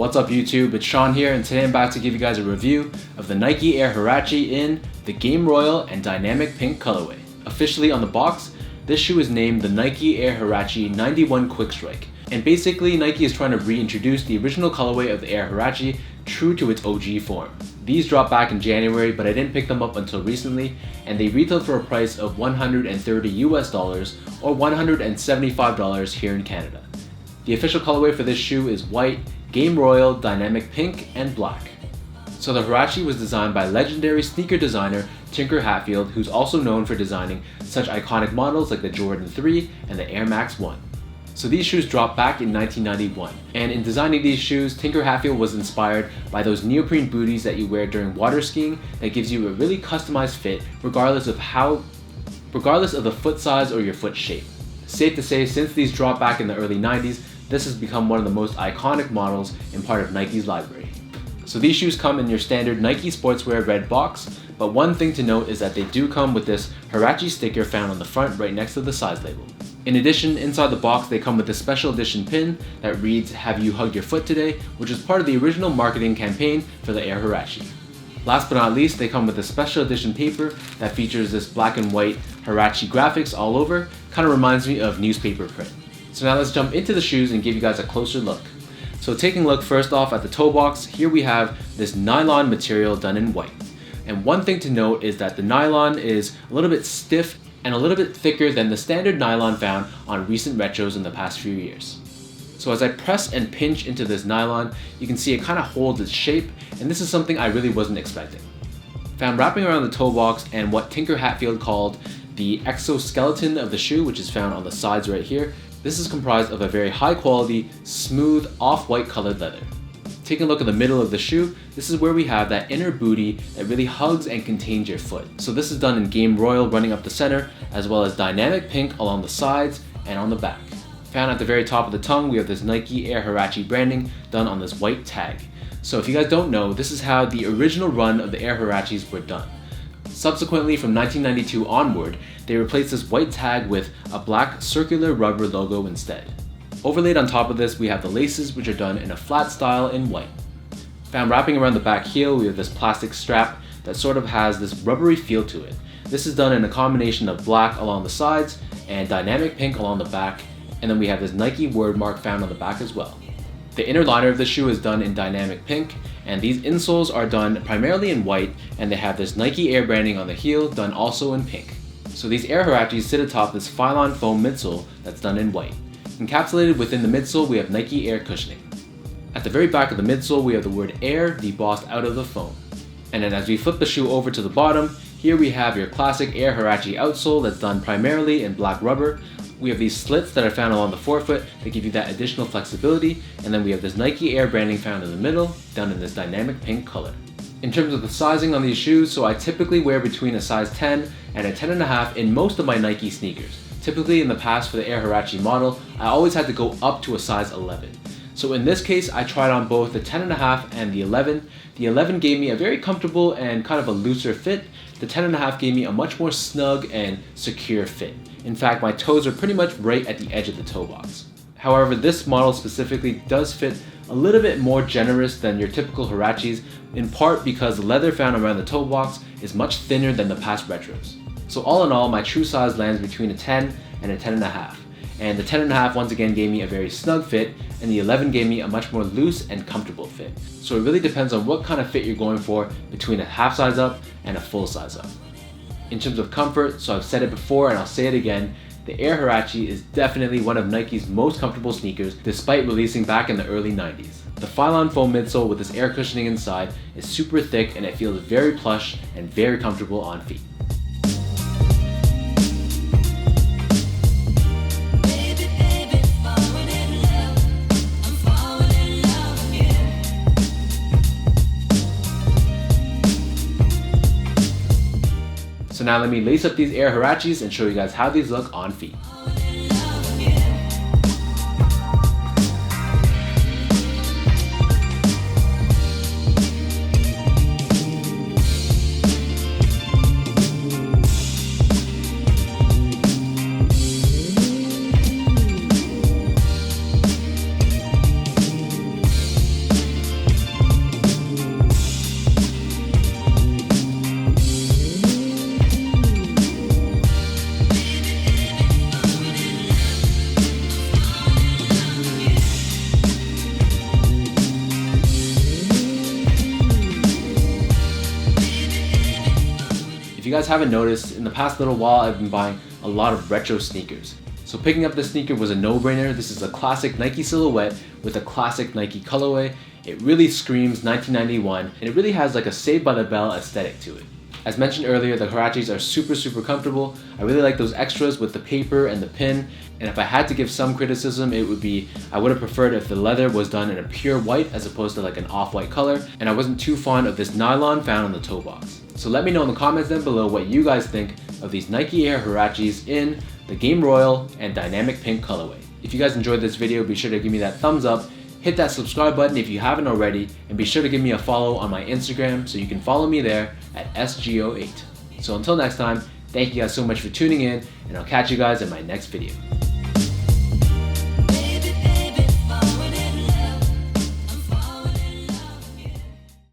What's up YouTube, it's Sean here, and today I'm back to give you guys a review of the Nike Air Huarache in the Game Royal and Dynamic Pink colorway. Officially on the box, this shoe is named the Nike Air Huarache 91 Quick Strike. And basically, Nike is trying to reintroduce the original colorway of the Air Huarache true to its OG form. These dropped back in January, but I didn't pick them up until recently, and they retailed for a price of $130 US or $175 here in Canada. The official colorway for this shoe is white, Game Royal, Dynamic Pink, and Black. So the Huarache was designed by legendary sneaker designer Tinker Hatfield, who's also known for designing such iconic models like the Jordan 3 and the Air Max 1. So these shoes dropped back in 1991, and in designing these shoes, Tinker Hatfield was inspired by those neoprene booties that you wear during water skiing that gives you a really customized fit regardless of the foot size or your foot shape. Safe to say, since these dropped back in the early 90s, this has become one of the most iconic models and part of Nike's library. So these shoes come in your standard Nike Sportswear red box, but one thing to note is that they do come with this Huarache sticker found on the front right next to the size label. In addition, inside the box they come with a special edition pin that reads "Have you hugged your foot today?" which is part of the original marketing campaign for the Air Huarache. Last but not least, they come with a special edition paper that features this black and white Huarache graphics all over. Kind of reminds me of newspaper print. So now let's jump into the shoes and give you guys a closer look. So taking a look first off at the toe box, here we have this nylon material done in white. And one thing to note is that the nylon is a little bit stiff and a little bit thicker than the standard nylon found on recent retros in the past few years. So as I press and pinch into this nylon, you can see it kind of holds its shape, and this is something I really wasn't expecting. Found wrapping around the toe box and what Tinker Hatfield called the exoskeleton of the shoe, which is found on the sides right here. This is comprised of a very high quality, smooth, off-white colored leather. Taking a look at the middle of the shoe, this is where we have that inner booty that really hugs and contains your foot. So this is done in Game Royal running up the center, as well as Dynamic Pink along the sides and on the back. Found at the very top of the tongue, we have this Nike Air Huarache branding done on this white tag. So if you guys don't know, this is how the original run of the Air Huaraches were done. Subsequently, from 1992 onward, they replaced this white tag with a black circular rubber logo instead. Overlaid on top of this, we have the laces, which are done in a flat style in white. Found wrapping around the back heel, we have this plastic strap that sort of has this rubbery feel to it. This is done in a combination of black along the sides and Dynamic Pink along the back, and then we have this Nike word mark found on the back as well. The inner liner of the shoe is done in Dynamic Pink, and these insoles are done primarily in white, and they have this Nike Air branding on the heel done also in pink. So these Air Huaraches sit atop this Phylon foam midsole that's done in white. Encapsulated within the midsole, we have Nike Air cushioning. At the very back of the midsole, we have the word Air debossed out of the foam. And then as we flip the shoe over to the bottom, here we have your classic Air Huarache outsole that's done primarily in black rubber. We have these slits that are found along the forefoot that give you that additional flexibility, and then we have this Nike Air branding found in the middle, done in this Dynamic Pink color. In terms of the sizing on these shoes, so I typically wear between a size 10 and a 10.5 in most of my Nike sneakers. Typically in the past for the Air Huarache model, I always had to go up to a size 11. So in this case, I tried on both the 10.5 and the 11. The 11 gave me a very comfortable and kind of a looser fit. The 10.5 gave me a much more snug and secure fit. In fact, my toes are pretty much right at the edge of the toe box. However, this model specifically does fit a little bit more generous than your typical Huaraches, in part because the leather found around the toe box is much thinner than the past retros. So all in all, my true size lands between a 10 and a 10.5. And the 10.5 once again gave me a very snug fit, and the 11 gave me a much more loose and comfortable fit. So it really depends on what kind of fit you're going for between a half size up and a full size up. In terms of comfort, so I've said it before and I'll say it again, the Air Huarache is definitely one of Nike's most comfortable sneakers despite releasing back in the early 90s. The Phylon foam midsole with this air cushioning inside is super thick and it feels very plush and very comfortable on feet. So now let me lace up these Air Huaraches and show you guys how these look on feet. you guys haven't noticed, in the past little while I've been buying a lot of retro sneakers. So picking up this sneaker was a no-brainer. This is a classic Nike silhouette with a classic Nike colorway. It really screams 1991, and it really has like a Saved by the Bell aesthetic to it. As mentioned earlier, the Huaraches are super comfortable. I really like those extras with the paper and the pin, and if I had to give some criticism, it would be I would have preferred if the leather was done in a pure white as opposed to like an off-white color, and I wasn't too fond of this nylon found on the toe box. So let me know in the comments down below what you guys think of these Nike Air Huaraches in the Game Royal and Dynamic Pink colorway. If you guys enjoyed this video, be sure to give me that thumbs up, hit that subscribe button if you haven't already, and be sure to give me a follow on my Instagram so you can follow me there at SGO8. So until next time, thank you guys so much for tuning in, and I'll catch you guys in my next video.